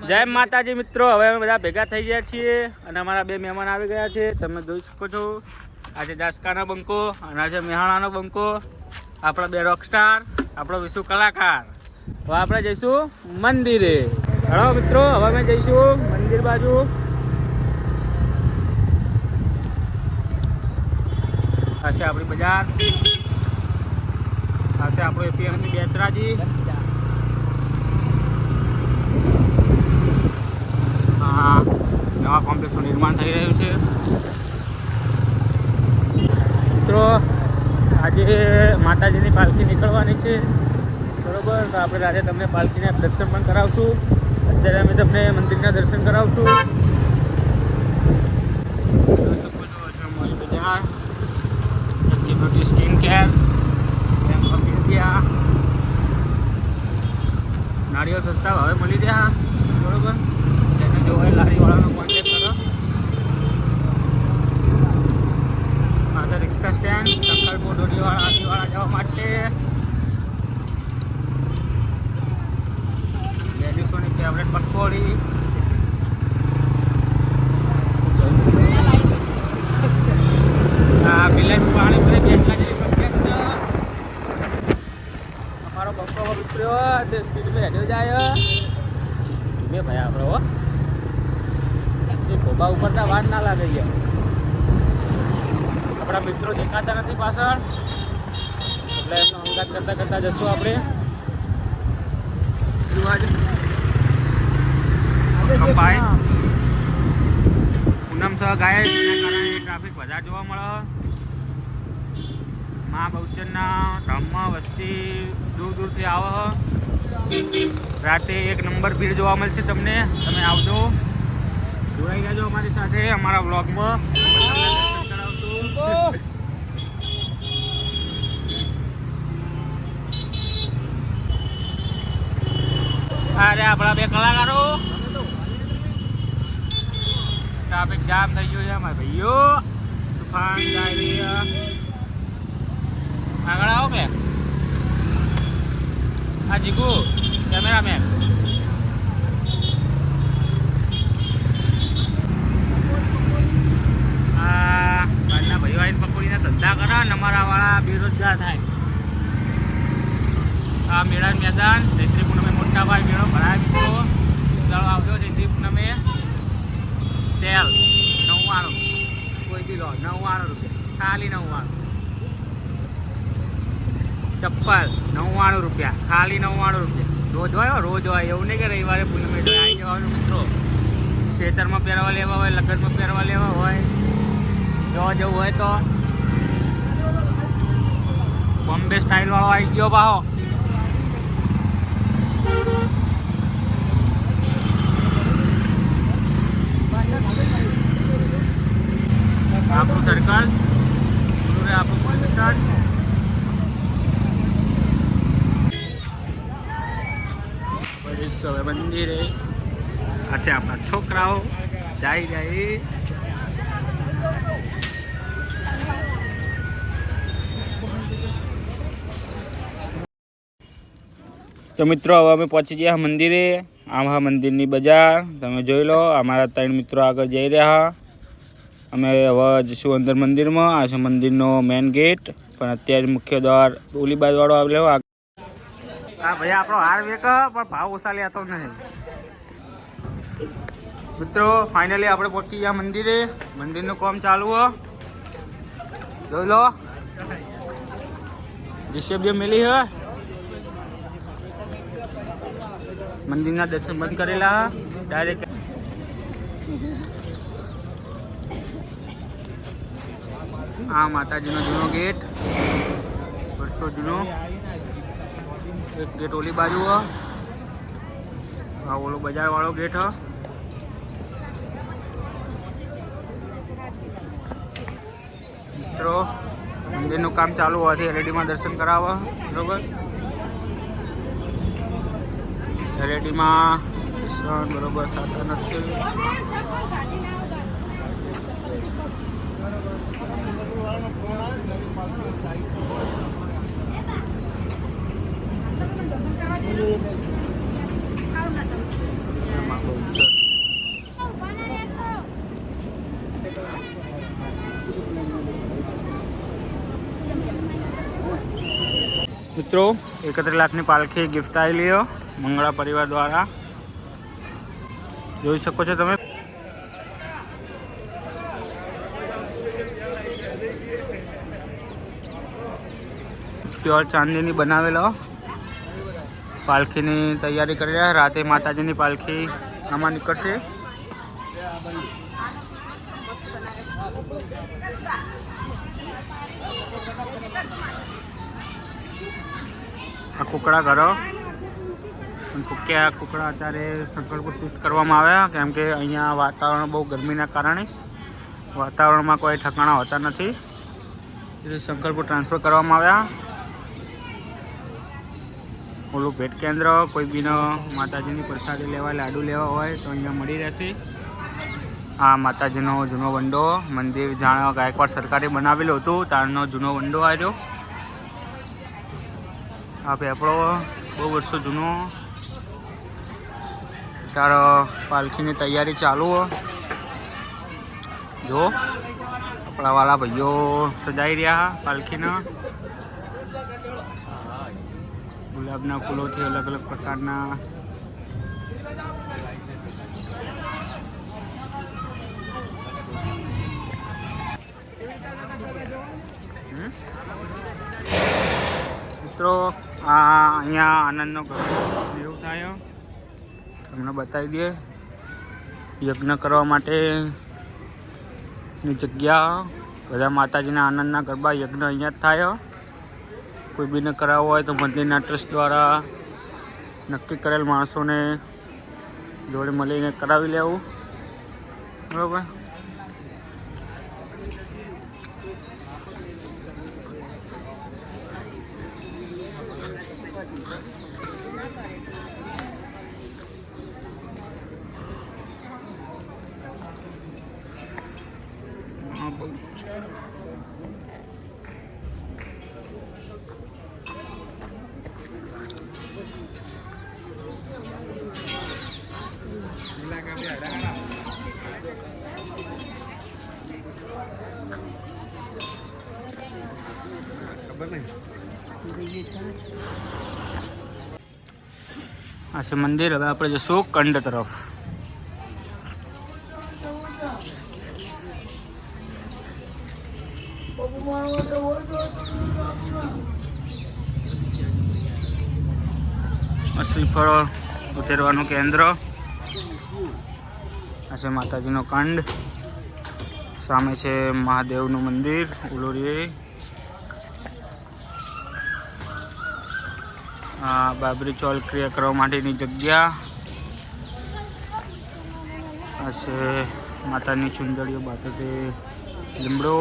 જય માતાજી મિત્રો, હવે અમે બધા ભેગા થઈ ગયા છીએ અને અમારા બે મહેમાન આવી ગયા છે. તમે જોઈ શકો છો, આજે જાસકાનો બંકો અને આજે મેહાણાનો બંકો. આપણા બે રોકસ્ટાર, આપણો વિશુ કલાકાર. હવે આપણે જઈશું મંદિરે. હલો મિત્રો, હવે અમે જઈશું મંદિર બાજુ. આ છે આપણી બજાર, આ છે આપણો એપીએમસી બેચરાજી. નવા કોમ્પ્લેક્સનું નિર્માણ થઈ રહ્યું છે. મિત્રો આજે માતાજીની પાલખી નીકળવાની છે, બરોબર. તો આપણે આજે તમને પાલખીના દર્શન પણ કરાવશું. અત્યારે અમે તમને મંદિરના દર્શન કરાવશું. Beauty skin care, bank of India. નાળિયેર સસ્તા હવે મળી રહ્યા, બરોબર. જો હોય લારીવાળાનો કોન્ટેક્ટ કરો. પાછળ રિક્ષા સ્ટેન્ડ, સંકલ્પો ડોડીવાળા આદિવાળા જવા માટે. લેડીસોની ફેવરેટ પકોડી. હા, બિલાઈ પાણી ભરે બેઠા જેવી પરફેક્ટ છે. અમારો બંકો ઉતર્યો તે સ્પીડમાં હેડ્યો જાય. મેં ભાઈ આપણો ખોબા ઉપરતા વાર ના લાગે યાર. આપણા મિત્રો દેખાતા નથી પાછળ, એટલે એમનો અંગાત કરતા કરતા જશું આપણે. પૂનમ સહ ગાય કારણે ટ્રાફિક વધારે જોવા મળે. મા બહુચરના ધામમાં વસ્તી દૂર દૂરથી આવે. રાતે એક નંબર ભીડ જોવા મળશે તમને. તમે આવજો, જોડાઈ ગયા અમારી સાથે અમારા વ્લોગમાં. અરે આપણા બે કલાકારો. ટ્રાફિક જામ થઈ ગયો છે અમારા ભાઈઓ. તુફાન ડાયરી આગળ આવો બે. આ જીગુ કેમેરામેન. ભાઈના ભાઈઓ આવીને પકોડીના ધંધા કરે ને અમારા વાળા બેરોજગાર થાય. આ મેળા મેદાન ચૈત્રી પૂનમે મોટા ભાઈ મેળો ભરાય મિત્રો. ચાલો આવજો ચૈત્રી પૂનમે. સેલ 99 કોઈ બી લો, 99 રૂપિયા, ખાલી 99. ચપ્પલ 99 રૂપિયા, ખાલી 99 રૂપિયા. રોજ હોય, રોજ હોય, એવું નહીં કે રવિવારે પૂનમે જોઈએ. આવી જવાનું મિત્રો. ખેતરમાં પહેરવા લેવા હોય, લગ્નમાં પહેરવા લેવા હોય, જોવા જવું હોય તો. બોમ્બે સ્ટાઇલ વાળો આવી ગયો બાહો. આપણું સર્કલ આપણું પોઝિશન. હવે મંદિરે આ છે આપણા છોકરાઓ જાય જાય. તો મિત્રો હવે અમે પહોંચી ગયા મંદિરે. આ મંદિરની બજાર તમે જોઈ લો. અમારા 3 મિત્રો આગળ જઈ રહ્યા. અમે હવે જઈશું અંદર મંદિરમાં. આ છે મંદિરનો મેઇન ગેટ, પણ અત્યારે મુખ્ય દ્વાર ઓલી બાજુવાળો આવેલો. હા ભાઈ, આપણો હાર વેક પણ ભાવ ઓછા લેતો નહીં મિત્રો. ફાઇનલી આપણે પહોંચી ગયા મંદિરે. મંદિરનું કામ ચાલુ હો, જોઈ લો. જીસીબી મિલી હે. મંદિરના દર્શન બંધ કરેલા. ડાયરેક્ટ આ માતાજીનો જૂનો ગેટ, વર્ષો જૂનો. એક ગેટ ઓલી બાજુ હ, આ ઓલો બજાર વાળો ગેટ હ. મિત્રો મંદિરનું કામ ચાલુ હોવાથી એલઈડીમાં દર્શન કરાવો, બરોબર. એલઈડીમાં દર્શન બરોબર થતા નથી. મિત્રો 31 લાખની પાલખી ગિફ્ટ આવેલી મંગળા પરિવાર દ્વારા જોઈ શકો છો તમે। પ્યોર ચાંદીની બનાવેલો પાલખીની તૈયારી કરી રહ્યા। રાતે માતાજીની પાલખી આમાં નીકળશે। આ કુકડા ઘરો કુકડા અત્યારે શંકરપુર શિફ્ટ કરવામાં આવ્યા કેમ કે અહીંયા વાતાવરણ બહુ ગરમીના કારણે વાતાવરણમાં કોઈ ઠકાણા હોતા નથી એટલે શંકરપુર ટ્રાન્સફર કરવામાં આવ્યા। ઓલું ભેટ કેન્દ્ર કોઈ બીનો માતાજીની પ્રસાદી લેવા લાડુ લેવા હોય તો અહીંયા મળી રહેશે। આ માતાજીનો જૂનો વંડો મંદિર જાણે ગાયકવાડ સરકારે બનાવેલું હતું તારનો જૂનો વંડો આવ્યો। આ પેપડો બહુ વર્ષો જૂનો તાર પાલખીની તૈયારી ચાલુ જો કપડાવાળા ભાઈઓ સજાઈ રહ્યા પાલખીના। ગુલાબના ફૂલોથી અલગ અલગ પ્રકારના મિત્રો આ અહીંયા આનંદનો એવું થાય તમને બતાવી દઈએ। યજ્ઞ કરવા માટેની જગ્યા બધા માતાજીના આનંદના ગરબા યજ્ઞ અહીંયા જ થાય। કોઈ બીને કરાવવો હોય તો મંદિરના ટ્રસ્ટ દ્વારા નક્કી કરેલ માણસોને જોડે મળીને કરાવી લેવું બરાબર। આ છે મંદિર। હવે આપણે જશું કંડ તરફ। શ્રીફળ ઉતરવાનું કેન્દ્ર। આ છે માતાજીનો કંડ। સામે છે મહાદેવનું મંદિર ઉલોરી। આ બાબરી ચોલ ક્રિયા કરવા માટેની જગ્યા। આ છે માતાની ચુંદડીઓ બાબતે લીમડો।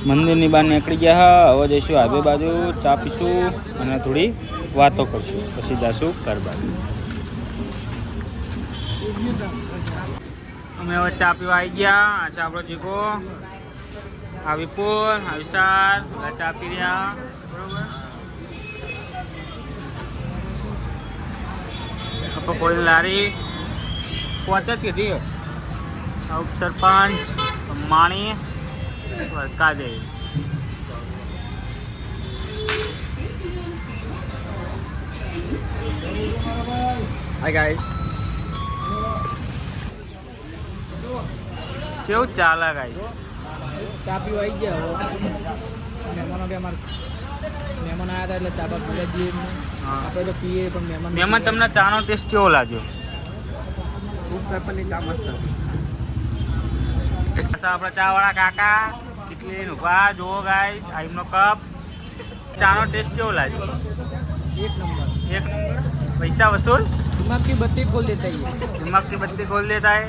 મંદિરની બહાર નીકળી ગયા। હવે જઈશું આગળ બાજુ ચા પીશું અને થોડી વાતો કરશું પછી જઈશું ઘર બાજુ। અમે હવે ચા પીવા આવી ગયા। આ છે આપણો જીગો આ વિપુલ આ વિશાલ બધા ચા પી રહ્યા બરોબર। કોઈ લારી પહોંચ જ કીધી ઉપસરપંચ માણી કાદે હાય ગાઈસ કેવું ચાલે ગાઈસ? ચા પીવા આવી ગયા મહેમાનો કે અમારે મહેમાન આવ્યા હતા એટલે ચા બા પીવા જઈએ આપણે તો પીએ પણ મહેમાન તમને ચાનો ટેસ્ટ કેવો લાગ્યો? ખૂબ સરપંચની ચા મસ્ત આપણા ચા વાળા કાકા કેટલી ઉભા જુઓ ગાઈસ આઈમનો કપ ચાનો ટેસ્ટ કેવો લાગ્યો? એક નંબર પૈસા વसूल दिमाग की बत्ती खोल देता है दिमाग की बत्ती खोल देता है।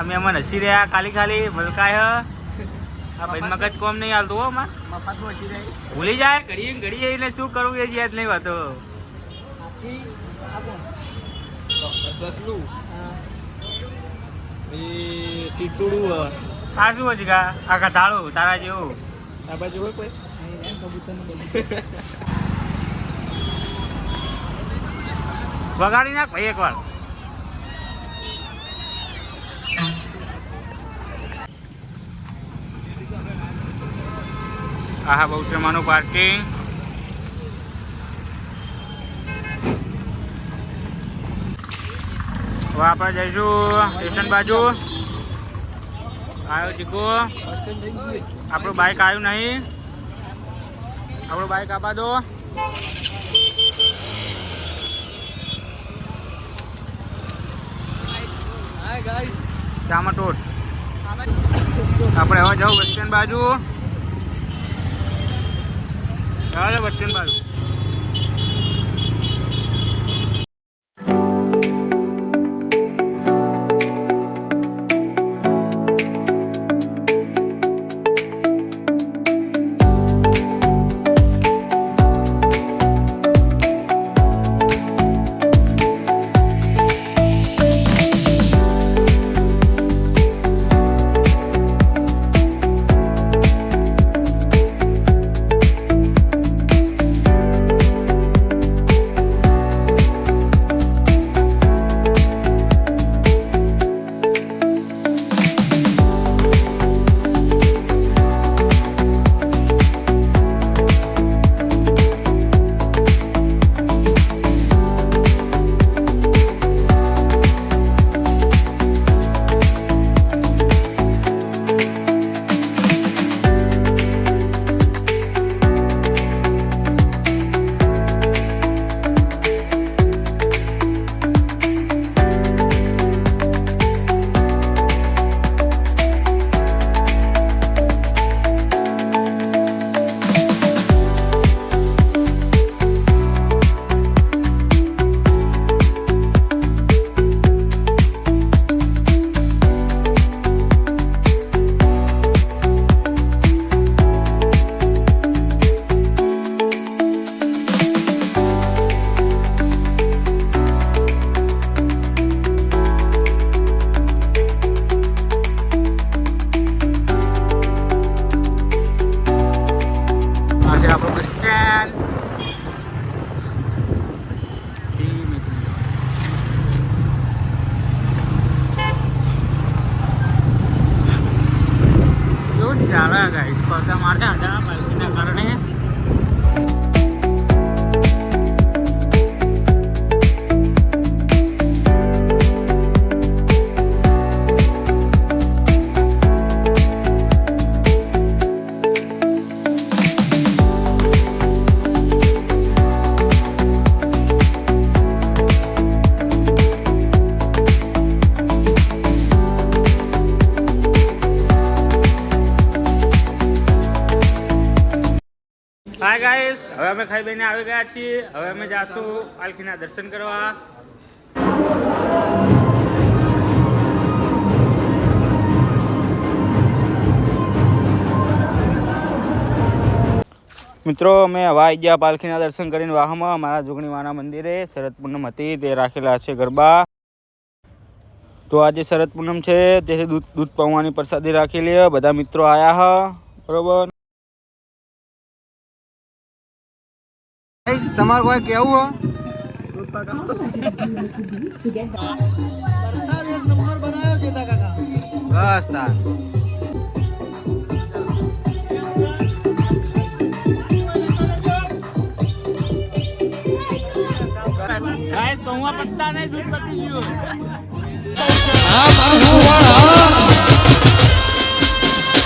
અમે એમાં હસી રહ્યા ખાલી ખાલી ભલકાય આ ભાઈ મગજ કોમ નહીં હાલતું હો માં મફતમાં હસી રહી ભૂલી જાય ઘડી ઘડી એટલે શું કરવું એ જ યાદ નહીં હોતો। સીટુડું આ શું છે કા આખા ધાળું તારા જેવું આ બાજુ હોય કોઈ કબૂતરનું બધું વગાડી નાખ ભાઈ એકવાર આહા બહુચરમાનું પાર્કિંગ હવે આપણે જઈશું સ્ટેશન બાજુ આવ્યો ચીકુ આપણું બાઇક આવ્યું નહીં આપણું બાઇક આપવા દો ચામાં ટોસ્ટ આપણે હવે જાઉં બસ સ્ટેન્ડ બાજુ ચાલો બસ સ્ટેન્ડ બાજુ ચાલે ગાઈસ સ્પર્ધા માટે હતા બાઇકના કારણે હાય ગાઈસ હવે અમે ખાઈ બેને આવી ગયા છીએ હવે અમે જાશું પાલખીના દર્શન કરવા મિત્રો અમે હવે આવી ગયા પાલખીના દર્શન કરીને વાહમાં અમારા જોગણીવાના મંદિરે શરદ પૂનમ હતી તે રાખેલા છે ગરબા તો આજે શરદ પૂનમ છે તેથી દૂધ પૌવાની પ્રસાદી રાખેલી બધા મિત્રો આવ્યા હ બરોબર તમારે કોઈ કેવું બસ તાર પત્તા નહીં દૂધ પતી ગયું હા મારું સુવાળ